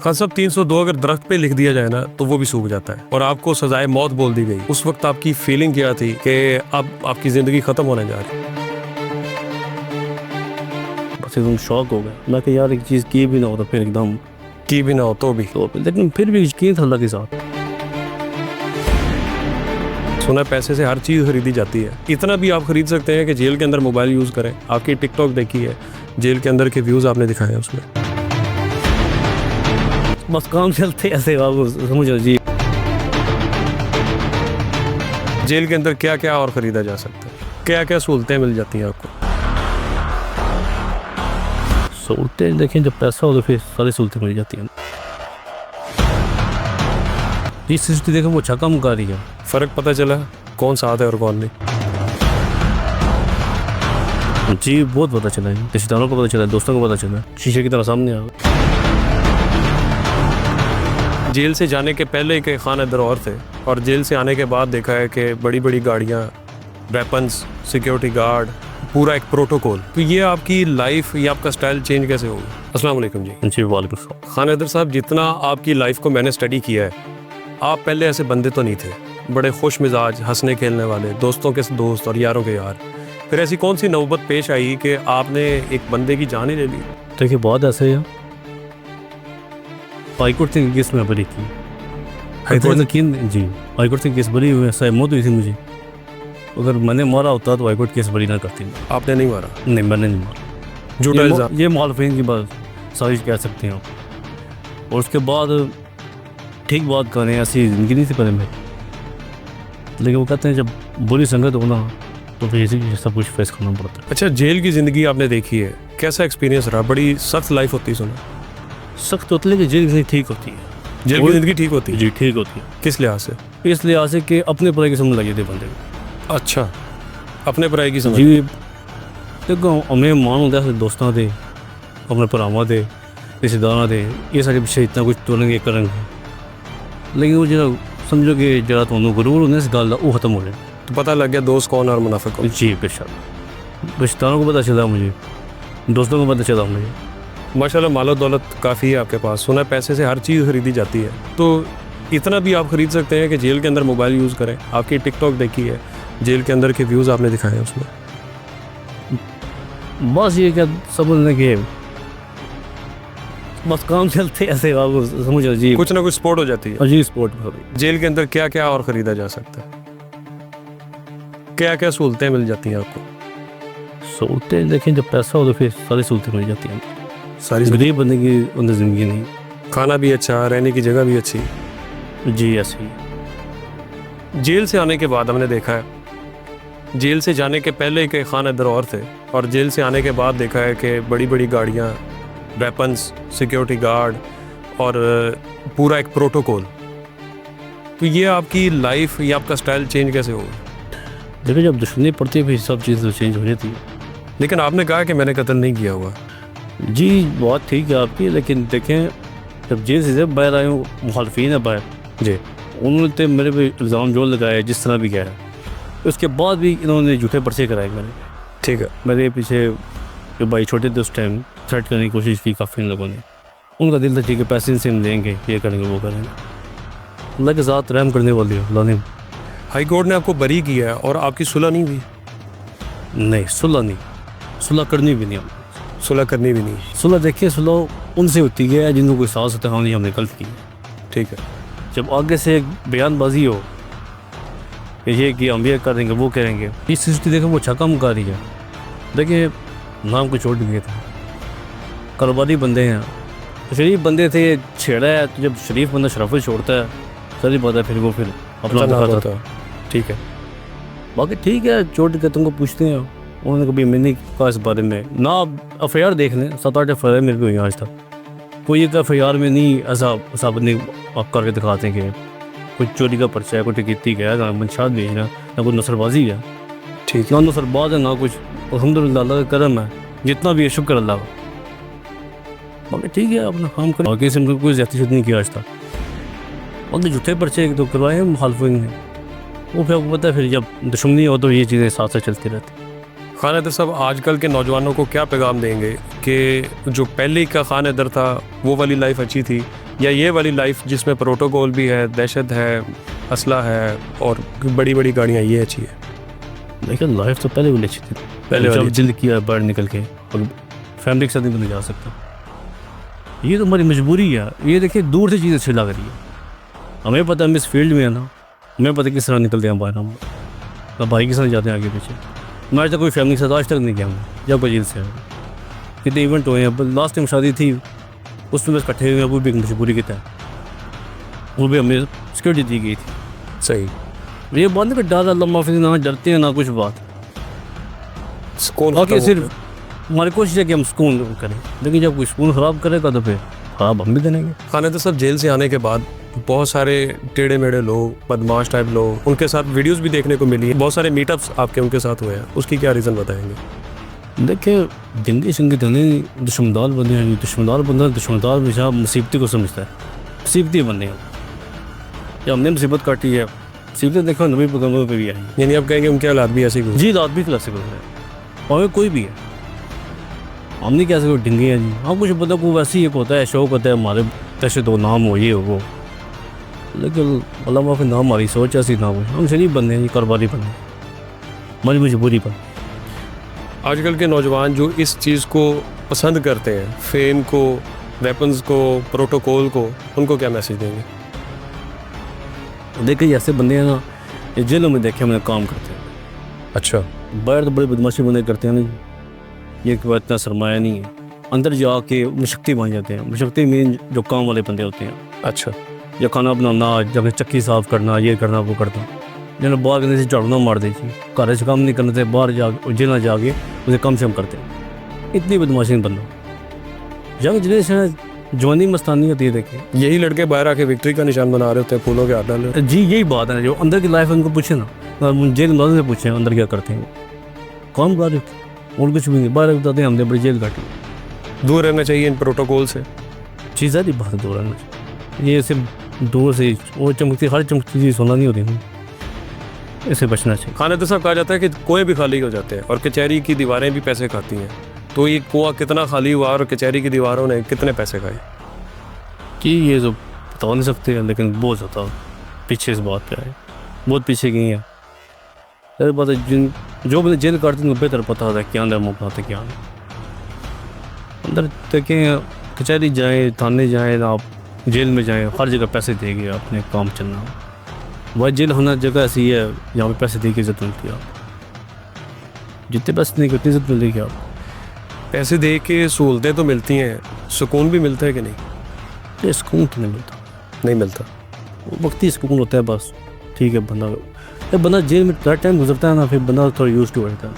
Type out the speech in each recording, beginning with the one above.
खान साहब 302 अगर दरख्त पे लिख दिया जाए ना तो वो भी सूख जाता है और आपको सजाए मौत बोल दी गई, उस वक्त आपकी फीलिंग क्या थी कि अब आपकी जिंदगी खत्म होने जा रही है? बस एकदम शौक हो गया। मैं कि यार एक चीज़ की भी ना हो तो फिर एकदम की भी ना हो तो भी। लेकिन फिर भी यकीन था अल्लाह के साथ। सुना पैसे से हर चीज़ खरीदी जाती है, इतना भी आप खरीद सकते हैं कि जेल के अंदर मोबाइल यूज़ करें। आपकी टिकटॉक देखी है, जेल के अंदर के व्यूज़ आपने दिखाए हैं उसमें। बस काम चलते ऐसे आप समझो जी। जेल के अंदर क्या क्या और ख़रीदा जा सकता है, क्या क्या सहूलतें मिल जाती हैं आपको? सहूलतें देखें, जब पैसा हो तो फिर सारी सहूलतें मिल जाती हैं। जिस सिस्टम देखें वो अच्छा काम कर रही है। फ़र्क पता चला कौन साथ है और कौन नहीं? जी बहुत पता चला है, रिश्तेदारों को पता चला, दोस्तों को पता चला, शीशे की तरह सामने आ गया। जेल से जाने के पहले के खान इधर और थे और जेल से आने के बाद देखा है कि बड़ी बड़ी गाड़ियाँ, वेपन्स, सिक्योरिटी गार्ड, पूरा एक प्रोटोकॉल। तो ये आपकी लाइफ, ये आपका स्टाइल चेंज कैसे होगा? अस्सलाम वालेकुम जी। जी वालेकुम सलाम। खान इधर साहब, जितना आपकी लाइफ को मैंने स्टडी किया है, आप पहले ऐसे बंदे तो नहीं थे, बड़े खुश मिजाज, हंसने खेलने वाले, दोस्तों के दोस्त और यारों के यार। फिर ऐसी कौन सी नौबत पेश आई कि आपने एक बंदे की जान ही ले ली? देखिए बहुत ऐसे है, हाईकोर्ट से केस में बरी थी। हाईकोर्ट ने जी हाईकोर्ट से केस बरी हुई, ऐसा मौत हुई थी मुझे। अगर मैंने मारा होता तो हाईकोर्ट केस बरी ना करती। आपने नहीं मारा? नहीं, मैंने नहीं मारा। झूठा इल्जाम। ये मुखालिफिन की बात साजिश कह सकते हैं आप। और उसके बाद ठीक बात करें, ऐसी ज़िंदगी नहीं थी पहले में। लेकिन वो कहते हैं जब बुरी संगत हो ना तो फिर इसी सब कुछ फेस करना पड़ता है। अच्छा, जेल की ज़िंदगी आपने देखी है, कैसा एक्सपीरियंस रहा? बड़ी सख्त लाइफ होती है सुना। सख्त होती है लेकिन जेल की ज़िंदगी ठीक होती है। जेल की ज़िंदगी ठीक होती है? जी ठीक होती है। किस लिहाज से? इस लिहाज से कि अपने पराई की समझ लगी थी बंदे को। अच्छा, अपने पराई की समझ। जी देखो, हमें मान होता है दोस्तों थे, अपने भरावां थे, रिश्तेदारों थे, ये सारे पिछले इतना कुछ तोड़ेंगे करेंगे, लेकिन वो जो समझो कि जरा तो गुरूर होने से गल वो ख़त्म हो जाए। तो पता लग गया दोस्त कौन और मुनाफिक कौन? जी बेशक, रिश्तेदारों को पता चला मुझे, दोस्तों को पता चला मुझे। माशाल्लाह मालो दौलत काफ़ी है आपके पास। सुना पैसे से हर चीज़ खरीदी जाती है, तो इतना भी आप खरीद सकते हैं कि जेल के अंदर मोबाइल यूज़ करें। आपकी टिकटॉक देखी है, जेल के अंदर के व्यूज़ आपने दिखाए हैं उसमें। बस ये क्या समझने के बस काम चलते ऐसे आप समझो जी। कुछ ना कुछ स्पोर्ट हो जाती है। अजीब स्पोर्ट में जेल के अंदर क्या क्या और ख़रीदा जा सकता है, क्या क्या सहूलतें मिल जाती हैं आपको? सहूलतें देखें, जब पैसा हो तो फिर सारी सहूलतें मिल जाती हैं। सारी गरीब बंदे की अंदर ज़िंदगी नहीं। खाना भी अच्छा, रहने की जगह भी अच्छी। जी ऐसे ही। जेल से आने के बाद हमने देखा है, जेल से जाने के पहले के खान इधर और थे और जेल से आने के बाद देखा है कि बड़ी बड़ी गाड़ियाँ, वेपन्स, सिक्योरिटी गार्ड और पूरा एक प्रोटोकॉल। तो ये आपकी लाइफ, ये आपका स्टाइल चेंज कैसे होगा? देखिए जब दुश्मनी पड़ती है फिर सब चीज़ तो चेंज हो जाती है। लेकिन आपने कहा कि मैंने कत्ल नहीं किया हुआ। जी बहुत ठीक है आपकी, लेकिन देखें जब जेल से जब बाहर आए हूँ, मुखालफिन है बाहर जी, उन्होंने तो मेरे पे इल्ज़ाम जो लगाया जिस तरह भी किया है, उसके बाद भी इन्होंने झूठे पर्चे कराए मैंने। ठीक है, मेरे पीछे जो भाई छोटे थे उस टाइम थ्रेट करने की कोशिश की काफ़ी लोगों ने। उनका दिल था ठीक है पैसे इनसे हम लेंगे, ये करेंगे वो करेंगे। अल्लाह के साथ रहम करने वाली हो अल्लाह ने। हाई कोर्ट ने आपको बरी किया है और आपकी सुलह नहीं हुई? नहीं सुलह नहीं, सुलह करनी भी नहीं। हम सुलह करनी भी नहीं? सुलह देखिए, सुलह उनसे होती है जिनको कोई साहस होता है, हाँ नहीं हमने गलत की। ठीक है, जब आगे से एक बयानबाजी हो कि ये कि हम ये करेंगे वो करेंगे, इस स्थिति देखें वो अच्छा काम कर रही है। देखिए नाम को छोड़ दिए थे, कारोबारी बंदे हैं, शरीफ बंदे थे, छेड़ा है तो जब शरीफ बंदा शराफत छोड़ता है सारी बात है, फिर वो फिर अपना दिखाता था। ठीक है, बाकी ठीक है, छोड़ के तुमको पूछते हैं। उन्होंने कभी मैंने नहीं कहा इस बारे में ना। FIR देख लें, 7-8 FIR मेरे को हुई आज तक। कोई एक FIR में नहीं ऐसा बंदे आप करके दिखाते हैं कि कोई चोरी का पर्चा है, कोई टिकती का है, ना मंशात भेजना, ना कोई नसरबाजी है। ठीक ना नसरबाज है ना कुछ। अल्हम्दुलिल्लाह अल्लाह का करम है, जितना भी है शुक्र अल्लाह का। बाकी ठीक है, अपना काम करें। बाकी से कोई ज़्यादा नहीं किया आज तक। बाकी झूठे पर्चे एक दो करवाए हैं मुखालफिन ने, वो फिर आपको पता है, फिर जब दुश्मनी हो तो ये चीज़ें साथ साथ चलती रहती। खान हैदर साहब, आजकल के नौजवानों को क्या पैगाम देंगे कि जो पहले का खान हैदर था वो वाली लाइफ अच्छी थी, या ये वाली लाइफ जिसमें प्रोटोकॉल भी है, दहशत है, असला है और बड़ी बड़ी गाड़ियाँ, ये अच्छी है? लेकिन लाइफ तो पहले वाली अच्छी थी, पहले वाली जब अच्छी दिल किया बाहर निकल के, और फैमिली के साथ नहीं बंदा जा सकता। ये तो हमारी मजबूरी है। ये देखिए दूर से चीज़ अच्छी लग रही है, हमें पता हम इस फील्ड में है ना, हमें पता किस तरह निकलते हैं बाहर, हम तो भाई के साथ जाते हैं आगे पीछे। मैं आज तक कोई फैमिली के साथ आज तक नहीं गया हूँ, जब जेल से आया। कितने इवेंट हुए हैं, लास्ट टाइम शादी थी उसमें बस इकट्ठे हुए, वो भी एक मजबूरी की तरह, वो भी हमें सिक्योरिटी दी गई थी। सही। ये बात नहीं कि डर अल्लाह माफी, ना डरते हैं ना कुछ बात, सुकून बाकी खत्म हो सिर्फ हमारी कोशिश है कि हम सुकून करें, लेकिन जब कोई सुकून ख़राब करेगा तो फिर ख़राब हम भी देंगे। गया। खाने तो सब जेल से आने के बाद बहुत सारे टेढ़े मेढ़े लोग, बदमाश टाइप लोग, उनके साथ वीडियोस भी देखने को मिली है, बहुत सारे मीटअप्स आपके उनके साथ हुए हैं, उसकी क्या रीज़न बताएंगे? देखिए जिंदगी संगी धनी दुश्मनदार बंदे हैं, दुश्मनदार बंदा दुश्मनदार हमेशा मुसीबती को समझता है, मुसीबती बंदे हैं। जब हमने मुसीबत काटी है, मुसीबतें देखो नबी पैगंबरों पे भी आई, यानी आप कहेंगे उनके हालात भी ऐसे ही जी रात भी क्लासिक हो गए, और कोई भी है, हम नहीं कह सकते ढिंगे हैं जी। हाँ कुछ बंदों को वैसे ही एक होता है, शौक होता है हमारे तैसे दो नाम हो, ये हो वो, लेकिन अल्लाह माफ़ी ना हमारी सोच ऐसी ना हो, हम शरीफ बंदे हैं जी, कारोबारी बंदे, हमारी मजबूरी पर। आजकल के नौजवान जो इस चीज़ को पसंद करते हैं, फेम को, वेपन्स को, प्रोटोकॉल को, उनको क्या मैसेज देंगे? देखिए ऐसे बंदे हैं ना, ये जेलों में देखे मैंने काम करते हैं। अच्छा। बाहर तो बड़े बदमाशी बंदे करते हैं ना, ये कि इतना सरमाया नहीं है, अंदर जाके मुशक्ति बन जाते हैं। मुशक्ति में जो काम वाले बंदे होते हैं, अच्छा। या खाना बनाना, जब चक्की साफ करना, ये करना वो करना, जिन्हें बाहर करने से झाड़ू ना मार दे, घर से काम नहीं करने से बाहर जा जेल ना जाके उसे कम से कम करते हैं। इतनी बदमाशी बंदा जब जिन्हें जवानी मस्तानी होती है। देखिए यही लड़के बाहर आके विक्ट्री का निशान बना रहे होते हैं, फूलों के हाथ डाले होते हैं। जी यही बात है, जो अंदर की लाइफ है उनको पूछे ना, जेल मुलाजिम से पूछे अंदर क्या करते हैं, काम कर रहे और कुछ भी नहीं, बाहर बताते हैं हमने बड़ी जेल काटी। दूर रहना चाहिए इन प्रोटोकॉल से। चीज़ सारी बात दूर रहना चाहिए, ये सिर्फ दूर से वो चमकती, हर चमकती चीज़ सोना नहीं होती ना, इससे बचना चाहिए। खाने तो सब कहा जाता है कि कुएं भी खाली हो जाते हैं और कचहरी की दीवारें भी पैसे खाती हैं, तो ये कुआं कितना खाली हुआ और कचहरी की दीवारों ने कितने पैसे खाए? कि ये तो बता नहीं सकते हैं, लेकिन बहुत ज़्यादा पीछे इस बात पे आए, बहुत पीछे गई है। अरे बात है, जिन जो बंदे जेल काटते हैं उनको बेहतर पता होता है क्या अंदर मुँह बनाते क्या नहीं। अंदर देखें, कचहरी जाएँ, थाने जाएँ, आप जेल में जाएँ, हर जगह पैसे देंगे, अपने काम चलना। वह जेल होना जगह ऐसी है जहाँ पे पैसे दे के इज्जत मिलती है, आप जितने पैसे नहीं उतनी इज्जत मिलेगी। आप पैसे दे के सहूलतें तो मिलती हैं, सुकून भी मिलता है कि नहीं? ये सुकून तो नहीं मिलता, नहीं मिलता। वक्ती सुकून होता है बस, ठीक है। बंदा जेल में थोड़ा टाइम गुजरता है ना, फिर बंदा थोड़ा यूज टू रहता है,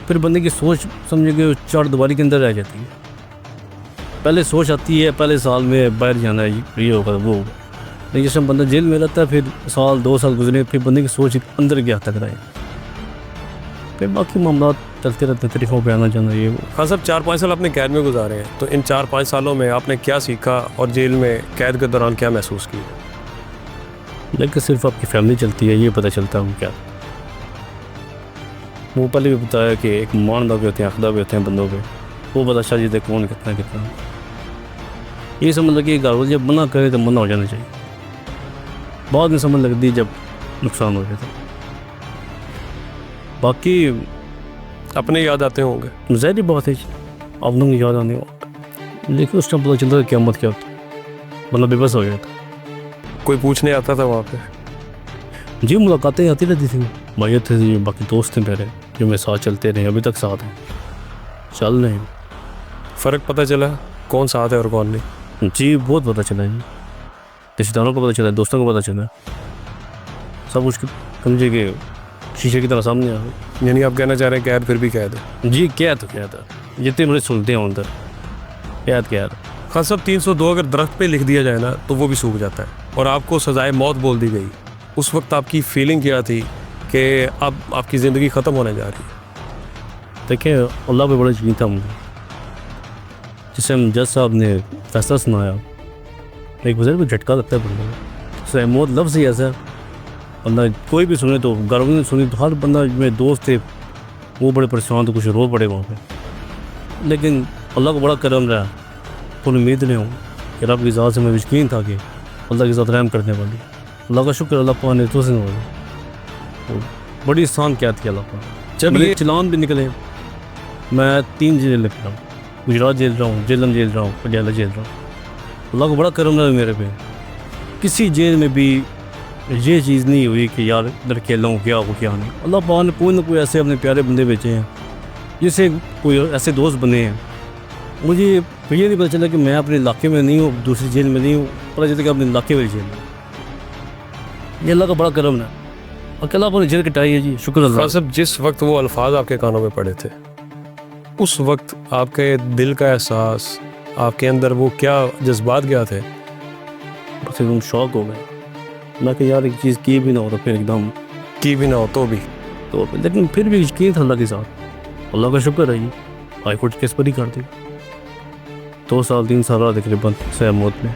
फिर बंदे की सोच समझे कि चार दीवारी के अंदर रह जाती है। पहले सोच आती है, पहले साल में बाहर जाना है, ये होगा वो होगा, लेकिन जैसे बंदा जेल में रहता है, फिर साल 2 साल गुजरे, फिर बंदे की सोच अंदर गया तक रहे, फिर बाकी मामला चलते रहते हैं, तरीक़ों पे आना जाना ये वो। खान साहब 4-5 साल आपने कैद में गुजारे हैं, तो इन 4-5 सालों में आपने क्या सीखा और जेल में कैद के दौरान क्या महसूस किया? लेकिन सिर्फ आपकी फैमिली चलती है, ये पता चलता है क्या। वो पहले भी बताया कि एक मानदा भी होते हैं, अखदा भी होते हैं बंदों पे, वो पता चल जाता है कौन कितना कितना। ये समझ लगी घर जब मना करे तो मना हो जाना चाहिए, बाद में समझ लगती जब नुकसान हो जाता। बाकी अपने याद आते होंगे? ज़ाहिर बात है आप लोगों को याद आने वाला, लेकिन उस टाइम पता चलता था क़यामत क्या होती, मतलब बेबस हो गया था। कोई पूछने आता था वहाँ पे? जी मुलाकातें आती रहती थी, भाई थे जी, बाकी दोस्त थे मेरे जो मेरे साथ चलते रहे, अभी तक साथ हैं, चल रहे हैं। फ़र्क पता चला कौन साथ है और कौन नहीं? जी बहुत पता चला जी, रिश्तेदारों को पता चला, दोस्तों को पता चला, सब कुछ समझे कि शीशे की तरह सामने आ गए। यानी आप कहना चाह रहे हैं कैद फिर भी कैद है? जी क्या तो क्या था, जितने बड़े सुनते हैं अंदर कैद क्या था। खान साहब 302 अगर दरख्त पे लिख दिया जाए ना तो वो भी सूख जाता है, और आपको सजाए मौत बोल दी गई, उस वक्त आपकी फीलिंग क्या थी कि अब आपकी ज़िंदगी ख़त्म होने जा रही है? देखिए अल्लाह पे बड़ा यकीन था मुझे, जिससे हम जज साहब ने फैसला सुनाया, एक बुजुर्ग को झटका लगता है बंदे को, सजाए मौत लफ्ज़ ही ऐसा बंदा कोई भी सुने तो, घर में सुनी तो, हर बंदा मेरे दोस्त थे वो बड़े परेशान थे, कुछ रो पड़े वहाँ पे, लेकिन अल्लाह को बड़ा करम रहा, कोई उम्मीद नहीं हूँ कि रब की ज़ात से मैं यकीन था कि अल्लाह के साथ रहम करने वाली। अल्लाह का शुक्र, अल्लाह पाक ने तो से तो बड़ी आसान क्या थी अल्लाह पाक। जब मेरे ये चलान भी निकले, मैं 3 जेल में हूँ, गुजरात जेल रहा हूँ, जेलम जेल रहा हूँ, पटियाला जेल रहा हूँ। अल्लाह को बड़ा करम है मेरे पे। किसी जेल में भी ये चीज़ नहीं हुई कि यार इधर अकेला हूँ, क्या हो क्या नहीं। अल्लाह पाक ने कोई ना कोई ऐसे अपने प्यारे बंदे भेजे हैं, जिससे कोई ऐसे दोस्त बने हैं। मुझे ये नहीं पता चला कि मैं अपने इलाके में नहीं हूँ, दूसरी जेल में नहीं हूँ, पता चलता कि अपने इलाके वाली जेल में। ये अल्लाह का बड़ा करम है। अकेला अपने जेल कटाई है जी, शुक्र अल्लाह। साहब जिस वक्त वो अल्फाज आपके कानों में पड़े थे, उस वक्त आपके दिल का एहसास, आपके अंदर वो क्या जज्बात क्या थे? बस एकदम शौक हो गए। मैं कि यार एक चीज़ की भी ना हो तो फिर एकदम की भी ना हो तो भी। तो, लेकिन फिर भी यकीन था अल्लाह के साथ। अल्लाह का शुक्र है जी, हाई कोर्ट केस पर ही कर दी। 2 साल 3 साल रहा तकरीबन सह मौत में।